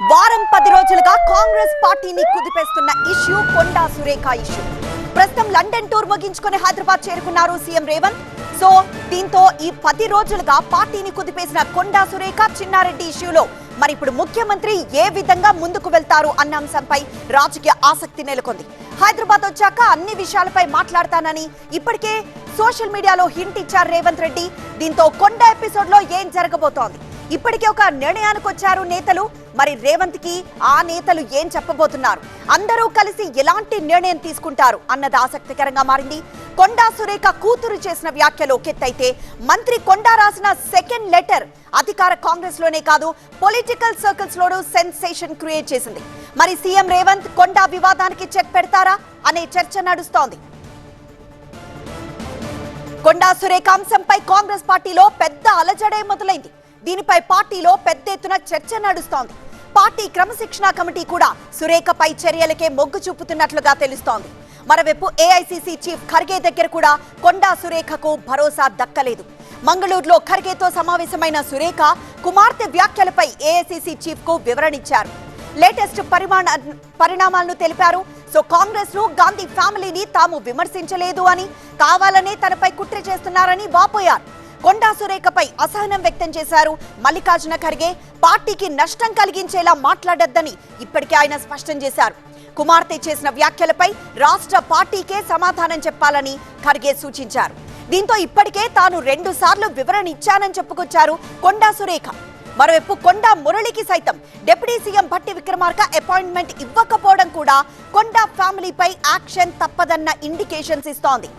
వారం 10 రోజులుగా కాంగ్రెస్ పార్టీని కుదిపేస్తున్న ఇష్యూ కొండా సురేఖ ఇష్యూ. ప్రస్తుతం లండన్ టూర్ ముగించుకొని హైదరాబాద్ చేరుకున్నారు సీఎం రేవంత్. సో దీంతో ఈ 10 రోజులుగా పార్టీని కుదిపేసిన కొండా సురేఖ చిన్నారెడ్డి ఇష్యూలో మరి ఇప్పుడు ముఖ్యమంత్రి ఏ విధంగా ముందుకు వెళ్తారు అన్న అంశంపై రాజకీయ ఆసక్తి నెలకొంది. హైదరాబాద్ వచ్చాక అన్ని విషయాలపై మాట్లాడతానని ఇప్పటికే సోషల్ మీడియాలో హింట్ ఇచ్చారు రేవంత్ రెడ్డి. దీంతో కొండా ఎపిసోడ్ లో ఏం జరగబోతోంది, ఇప్పటికే ఒక నిర్ణయానికి వచ్చారు నేతలు. మరి రేవంత్ కి ఆ నేతలు ఏం చెప్పబోతున్నారు, అందరూ కలిసి ఎలాంటి నిర్ణయం తీసుకుంటారు అన్నది ఆసక్తికరంగా మారింది. కొండా సురేఖ కూతురు చేసిన వ్యాఖ్యలు ఒకెత్తైతే, మంత్రి కొండా రాసిన సెకండ్ లెటర్ అధికార కాంగ్రెస్ లోనే కాదు పొలిటికల్ సర్కిల్స్ లోనూ సెన్సేషన్ క్రియేట్ చేసింది. మరి సీఎం రేవంత్ కొండా వివాదానికి చెక్ పెడతారా అనే చర్చ నడుస్తోంది. కొండా సురేఖ అంశంపై కాంగ్రెస్ పార్టీలో పెద్ద అలజడే మొదలైంది. దీనిపై పార్టీలో పెద్ద ఎత్తున చర్చ నడుస్తోంది. పార్టీ క్రమశిక్షణ కమిటీ కూడా సురేఖపై చర్యలకే మొగ్గు చూపుతున్నట్లుగా తెలుస్తోంది. మరోవైపు ఏఐసీసీ చీఫ్ ఖర్గే దగ్గర కూడా కొండా సురేఖకు భరోసా దక్కలేదు. మంగళూరులో ఖర్గేతో సమావేశమైన సురేఖ కుమార్తె వ్యాఖ్యలపై ఏఐసీసీ చీఫ్ కు వివరణిచ్చారు. లేటెస్ట్ పరిణామాలను తెలిపారు. సో కాంగ్రెస్ ను, గాంధీ ఫ్యామిలీని తాము విమర్శించలేదు అని, కావాలనే తనపై కుట్ర చేస్తున్నారని వాపోయారు. కొండా సురేఖపై అసహనం వ్యక్తం చేశారు మల్లికార్జున ఖర్గే. పార్టీకి నష్టం కలిగించేలా మాట్లాడొద్దని ఇప్పటికే ఆయన స్పష్టం చేశారు. కుమార్తె చేసిన వ్యాఖ్యలపై రాష్ట్ర పార్టీకే సమాధానం చెప్పాలని ఖర్గే సూచించారు. దీంతో ఇప్పటికే తాను 2 సార్లు వివరణ ఇచ్చానని చెప్పుకొచ్చారు కొండా సురేఖ. మరోవైపు కొండా మురళికి సైతం deputy CM Bhatti Vikramarka appointment ఇవ్వకపోవడం కూడా కొండా ఫ్యామిలీపై యాక్షన్ తప్పదన్న ఇండికేషన్స్ ఇస్తోంది.